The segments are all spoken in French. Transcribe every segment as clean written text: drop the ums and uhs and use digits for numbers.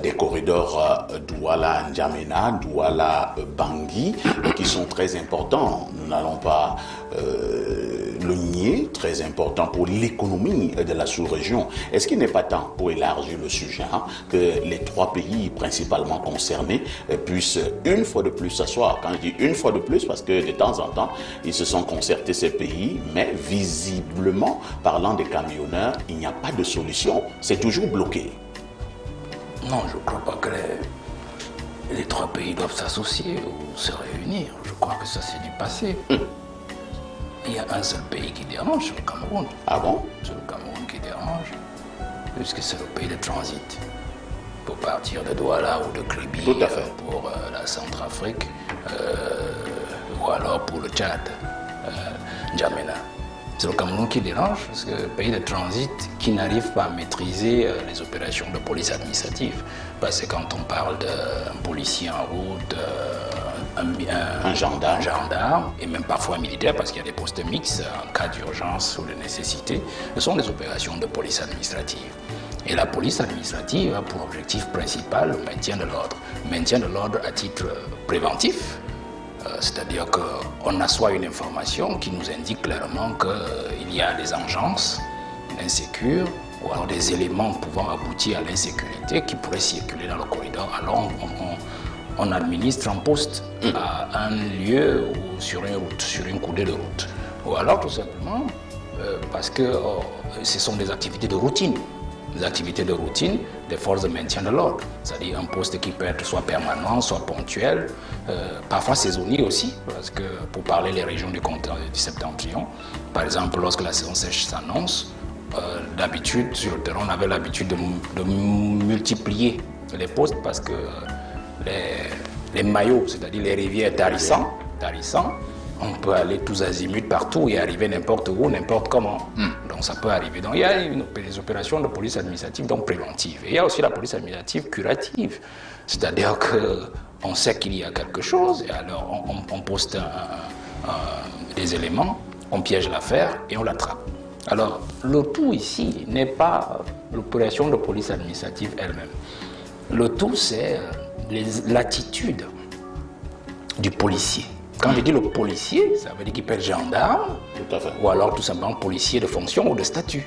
des corridors Douala-N'Djamena, Douala-Bangui, qui sont très importants. Nous n'allons pas le nier, très important pour l'économie de la sous-région. Est-ce qu'il n'est pas temps, pour élargir le sujet, que les trois pays principalement concernés puissent une fois de plus s'asseoir? Quand je dis une fois de plus, parce que de temps en temps, ils se sont concertés ces pays, mais visiblement, parlant des camionneurs, il n'y a pas de solution. C'est toujours bloqué. Non, je ne crois pas que les trois pays doivent s'associer ou se réunir. Je crois que ça, c'est du passé. Il y a un seul pays qui dérange, c'est le Cameroun. Ah bon? C'est le Cameroun qui dérange, puisque c'est le pays de transit. Pour partir de Douala ou de Kribi pour la Centrafrique, ou alors pour le Tchad, N'Djamena. C'est le Cameroun qui dérange, parce que le pays de transit qui n'arrive pas à maîtriser les opérations de police administrative. Parce que quand on parle d'un policier en route, un gendarme, et même parfois un militaire, parce qu'il y a des postes mixtes en cas d'urgence ou de nécessité, ce sont des opérations de police administrative. Et la police administrative a pour objectif principal le maintien de l'ordre. Maintien de l'ordre à titre préventif, c'est-à-dire qu'on assoit une information qui nous indique clairement qu'il y a des engences, l'insécurité, ou alors des éléments pouvant aboutir à l'insécurité qui pourraient circuler dans le corridor. Alors on administre un poste à un lieu ou sur une route, sur une coudée de route. Ou alors tout simplement parce que ce sont des activités de routine. Des activités de routine des forces de maintien de l'ordre. C'est-à-dire un poste qui peut être soit permanent, soit ponctuel, parfois saisonnier aussi, parce que pour parler des régions du Septentrion, par exemple, lorsque la saison sèche s'annonce, d'habitude, sur le terrain, on avait l'habitude de multiplier les postes parce que les maillots, c'est-à-dire les rivières tarissant, on peut aller tous azimuts partout et arriver n'importe où, n'importe comment. Donc ça peut arriver. Donc il y a des opérations de police administrative donc préventives. Et il y a aussi la police administrative curative. C'est-à-dire qu'on sait qu'il y a quelque chose et alors on poste des éléments, on piège l'affaire et on l'attrape. Alors le tout ici n'est pas l'opération de police administrative elle-même. Le tout c'est l'attitude du policier. Quand je dis le policier, ça veut dire qu'il peut être gendarme, ou alors tout simplement policier de fonction ou de statut.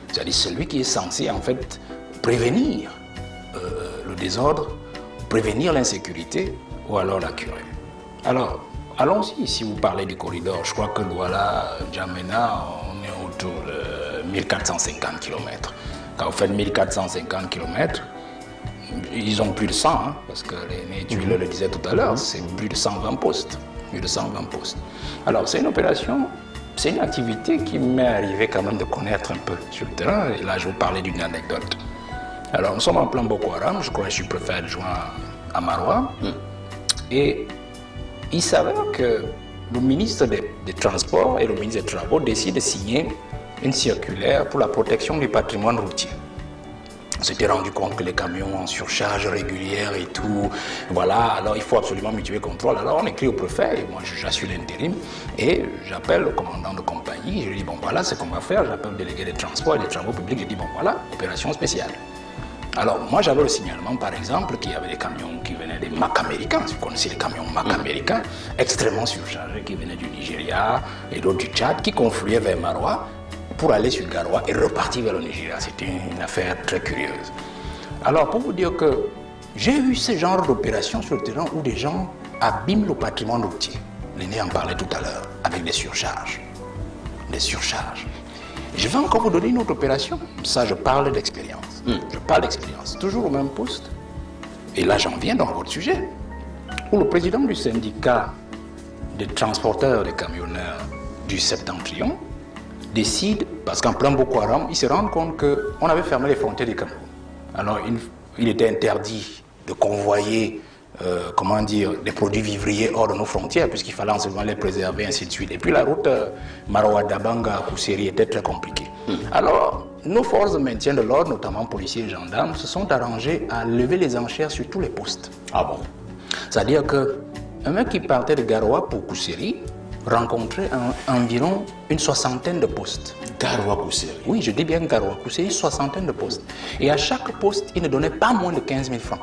C'est-à-dire celui qui est censé en fait prévenir le désordre, prévenir l'insécurité, ou alors la curer. Alors, allons-y, si vous parlez du corridor, je crois que Douala, N'Djamena, on est autour de 1450 km. Quand vous faites 1450 km, ils ont plus de 100, parce que tu le disais tout à l'heure, c'est plus de 120 postes. Plus de 120 postes. Alors, c'est une opération, c'est une activité qui m'est arrivé quand même de connaître un peu sur le terrain. Et là, je vais vous parler d'une anecdote. Alors, nous sommes en plein Boko Haram, je crois que je suis préfet adjoint à Maroua. Et il s'avère que le ministre des Transports et le ministre des Travaux décident de signer une circulaire pour la protection du patrimoine routier. On s'était rendu compte que les camions en surcharge régulière et tout, voilà, alors il faut absolument mutuer contrôle. Alors on écrit au préfet, et moi j'assure l'intérim, et j'appelle le commandant de compagnie, je lui dis bon voilà ce qu'on va faire, j'appelle le délégué des transports et des travaux publics, je dis bon voilà, opération spéciale. Alors moi j'avais le signalement par exemple qu'il y avait des camions qui venaient des Mac américains, si vous connaissez les camions Mac américains, extrêmement surchargés, qui venaient du Nigeria et d'autres du Tchad, qui confluaient vers Maroua, pour aller sur Garoua et repartir vers le Nigeria. C'était une affaire très curieuse. Alors, pour vous dire que j'ai eu ce genre d'opération sur le terrain où des gens abîment le patrimoine routier. L'aîné en parlait tout à l'heure, avec des surcharges. Des surcharges. Je vais encore vous donner une autre opération. Ça, je parle d'expérience. Je parle d'expérience. Toujours au même poste. Et là, j'en viens dans votre sujet. Où le président du syndicat des transporteurs, des camionneurs du Septentrion décide, parce qu'en plein Boko Haram, il se rend compte qu'on avait fermé les frontières du Cameroun. Alors il était interdit de convoyer des produits vivriers hors de nos frontières, puisqu'il fallait ensuite les préserver, ainsi de suite. Et puis la route Maroua-Dabanga-Kousseri était très compliquée. Alors, nos forces de maintien de l'ordre, notamment policiers et gendarmes, se sont arrangés à lever les enchères sur tous les postes. Ah bon? C'est-à-dire qu'un mec qui partait de Garoua pour Kousseri, rencontré environ une soixantaine de postes. Garoua Kousseri. Oui, je dis bien Garoua Kousseri, une soixantaine de postes. Et à chaque poste, il ne donnait pas moins de 15 000 francs.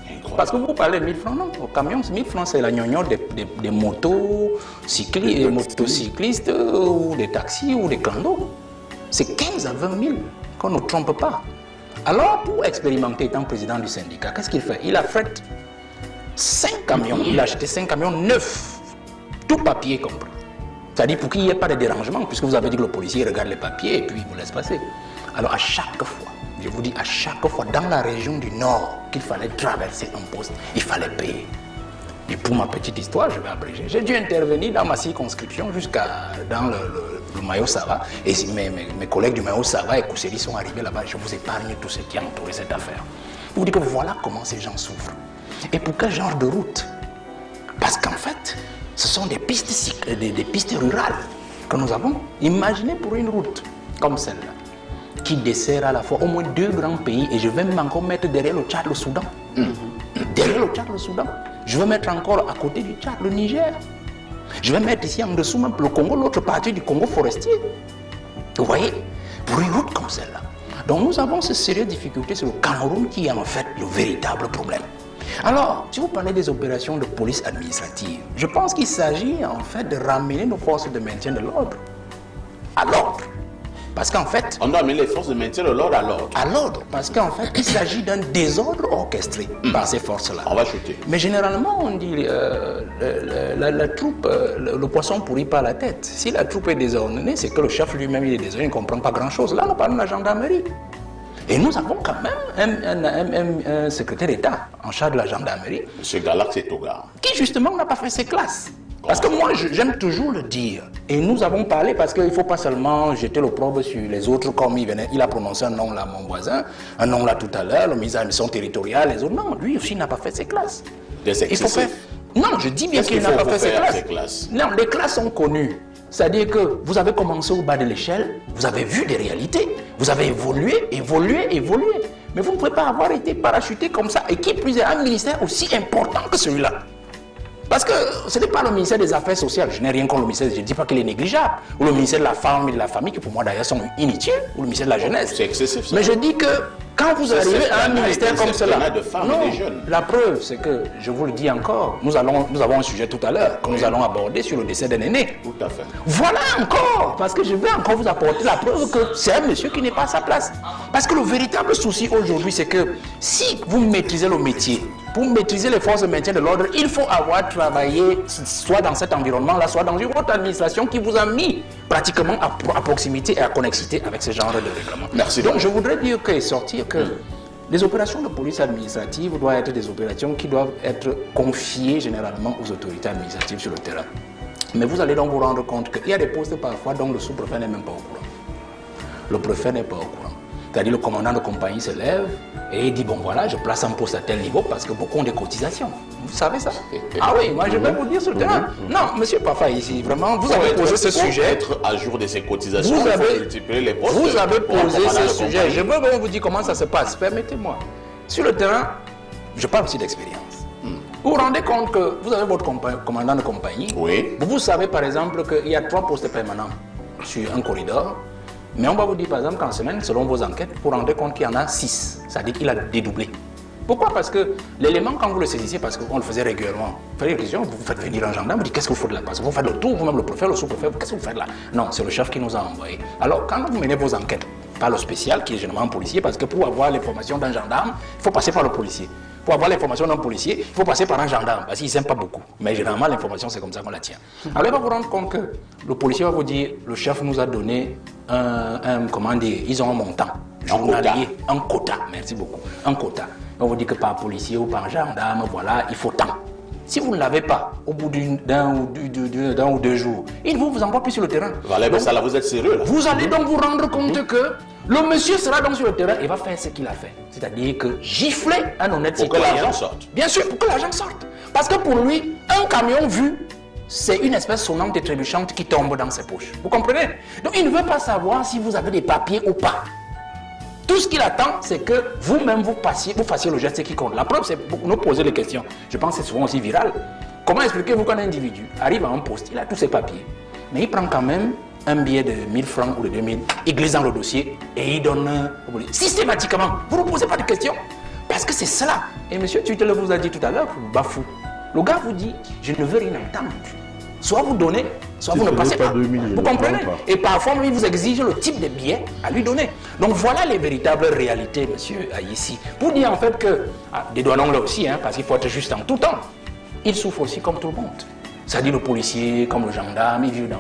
Incroyable. Parce que vous parlez de 1000 francs, non. Au camion, 1000 francs, c'est la gnognon des motocyclistes ou des taxis ou des clandos. C'est 15 à 20 000, qu'on ne trompe pas. Alors, pour expérimenter, étant président du syndicat, qu'est-ce qu'il fait? Il affrète 5 camions. Il a acheté 5 camions neufs, tout papier compris. C'est-à-dire pour qu'il n'y ait pas de dérangement, puisque vous avez dit que le policier regarde les papiers et puis il vous laisse passer. Alors, à chaque fois, je vous dis, à chaque fois, dans la région du Nord, qu'il fallait traverser un poste, il fallait payer. Et pour ma petite histoire, je vais abréger. J'ai dû intervenir dans ma circonscription dans le Mayo Sava. Et mes collègues du Mayo Sava et Kousseri sont arrivés là-bas. Je vous épargne tout ce qui a entouré cette affaire. Pour vous dire que voilà comment ces gens souffrent. Et pour quel genre de route? Parce qu'en fait, ce sont des pistes rurales que nous avons. Imaginez pour une route comme celle-là, qui dessert à la fois au moins 2 grands pays. Et je vais même encore mettre derrière le Tchad le Soudan. Derrière le Tchad le Soudan. Je vais mettre encore à côté du Tchad le Niger. Je vais mettre ici en dessous même le Congo, l'autre partie du Congo forestier. Vous voyez, pour une route comme celle-là. Donc nous avons ces sérieuses difficultés sur le Cameroun qui est en fait le véritable problème. Alors, si vous parlez des opérations de police administrative, je pense qu'il s'agit en fait de ramener nos forces de maintien de l'ordre à l'ordre. Parce qu'en fait... On doit amener les forces de maintien de l'ordre à l'ordre. À l'ordre, parce qu'en fait, il s'agit d'un désordre orchestré par ces forces-là. On va chuter. Mais généralement, on dit la troupe, le poisson pourrit par la tête. Si la troupe est désordonnée, c'est que le chef lui-même il est désordonné, il ne comprend pas grand-chose. Là, nous parlons de la gendarmerie. Et nous avons quand même un secrétaire d'État en charge de la gendarmerie. M. Galax Etoga. Qui justement n'a pas fait ses classes. Parce que moi, j'aime toujours le dire. Et nous avons parlé parce qu'il ne faut pas seulement jeter l'opprobre sur les autres comme il a prononcé un nom là, mon voisin, un nom là tout à l'heure, le ministre de la mission territoriale, les autres. Non, lui aussi n'a pas fait ses classes. Il faut faire... Non, je dis bien qu'il n'a pas fait ses classes. Non, les classes sont connues. C'est-à-dire que vous avez commencé au bas de l'échelle, vous avez vu des réalités, vous avez évolué. Mais vous ne pouvez pas avoir été parachuté comme ça et qui plus est un ministère aussi important que celui-là. Parce que ce n'est pas le ministère des Affaires sociales, je n'ai rien contre le ministère, je ne dis pas qu'il est négligeable, ou le ministère de la Femme et de la Famille, qui pour moi d'ailleurs sont inutiles, ou le ministère de la Jeunesse. C'est excessif ça. Mais je dis que quand vous arrivez à un ministère comme cela, de femmes non, et des jeunes. La preuve c'est que, je vous le dis encore, nous avons un sujet tout à l'heure que nous allons aborder sur le décès d'un aîné. Tout à fait. Voilà encore, parce que je vais encore vous apporter la preuve que c'est un monsieur qui n'est pas à sa place. Parce que le véritable souci aujourd'hui, c'est que si vous maîtrisez le métier, pour maîtriser les forces de maintien de l'ordre, il faut avoir travaillé soit dans cet environnement-là, soit dans une autre administration qui vous a mis pratiquement à proximité et à connexité avec ce genre de règlement. Merci. Donc je voudrais dire que les opérations de police administrative doivent être des opérations qui doivent être confiées généralement aux autorités administratives sur le terrain. Mais vous allez donc vous rendre compte qu'il y a des postes parfois dont le sous-préfet n'est même pas au courant. Le préfet n'est pas au courant. C'est-à-dire le commandant de compagnie se lève et il dit bon voilà, je place un poste à tel niveau parce que beaucoup ont des cotisations. Vous savez ça? Ah oui, moi je vais vous dire sur le terrain. Non, monsieur Pafa, ici, vraiment, vous avez posé ce sujet. Être à jour de ces cotisations, vous avez posé ce sujet. Je veux vous dire comment ça se passe. Permettez-moi. Sur le terrain, je parle aussi d'expérience. Vous vous rendez compte que vous avez votre commandant de compagnie. Oui. Vous savez par exemple qu'il y a 3 postes permanents sur un corridor. Mais on va vous dire par exemple qu'en semaine, selon vos enquêtes, vous vous rendez compte qu'il y en a 6. C'est-à-dire qu'il a dédoublé. Pourquoi? Parce que l'élément, quand vous le saisissez, parce qu'on le faisait régulièrement, vous faites une question, vous faites venir un gendarme, vous dites qu'est-ce que vous faites là? Parce que vous faites le tour, vous-même le préfet, le sous-préfet, qu'est-ce que vous faites là? Non, c'est le chef qui nous a envoyé. Alors, quand vous menez vos enquêtes, par le spécial, qui est généralement policier, parce que pour avoir l'information d'un gendarme, il faut passer par le policier. Pour avoir l'information d'un policier, il faut passer par un gendarme, parce qu'ils n'aiment pas beaucoup. Mais généralement, l'information, c'est comme ça qu'on la tient. Alors, il va vous rendre compte que le policier va vous dire, le chef nous a donné comment dire, ils ont un montant. Un quota, merci beaucoup. Un quota. On vous dit que par policier ou par gendarme, voilà, il faut tant. Si vous ne l'avez pas, au bout d'un ou 2 jours, il ne vous envoie plus sur le terrain. Voilà, donc, ça, là, vous êtes sérieux là. Vous allez donc vous rendre compte que le monsieur sera donc sur le terrain et va faire ce qu'il a fait. C'est-à-dire que gifler un honnête citoyen. Pour que l'argent sorte. Bien sûr, pour que l'argent sorte. Parce que pour lui, un camion vu, c'est une espèce sonnante et trébuchante qui tombe dans ses poches. Vous comprenez? Donc il ne veut pas savoir si vous avez des papiers ou pas. Tout ce qu'il attend, c'est que vous-même vous fassiez le geste qui compte. La preuve, c'est pour nous poser les questions. Je pense que c'est souvent aussi viral. Comment expliquez-vous qu'un individu arrive à un poste, il a tous ses papiers, mais il prend quand même un billet de 1000 francs ou de 2000, il glisse dans le dossier et il donne systématiquement. Vous ne posez pas de questions parce que c'est cela. Et M. Tutel vous a dit tout à l'heure, vous bafouez. Le gars vous dit, je ne veux rien entendre. Soit vous donnez, soit vous ne passez pas. Vous comprenez? Et parfois, il vous exige le type de billet à lui donner. Donc voilà les véritables réalités, monsieur Aïssi. Pour dire en fait que, dédouanons-le aussi, parce qu'il faut être juste en tout temps, il souffre aussi comme tout le monde. C'est-à-dire le policier, comme le gendarme, il vit dans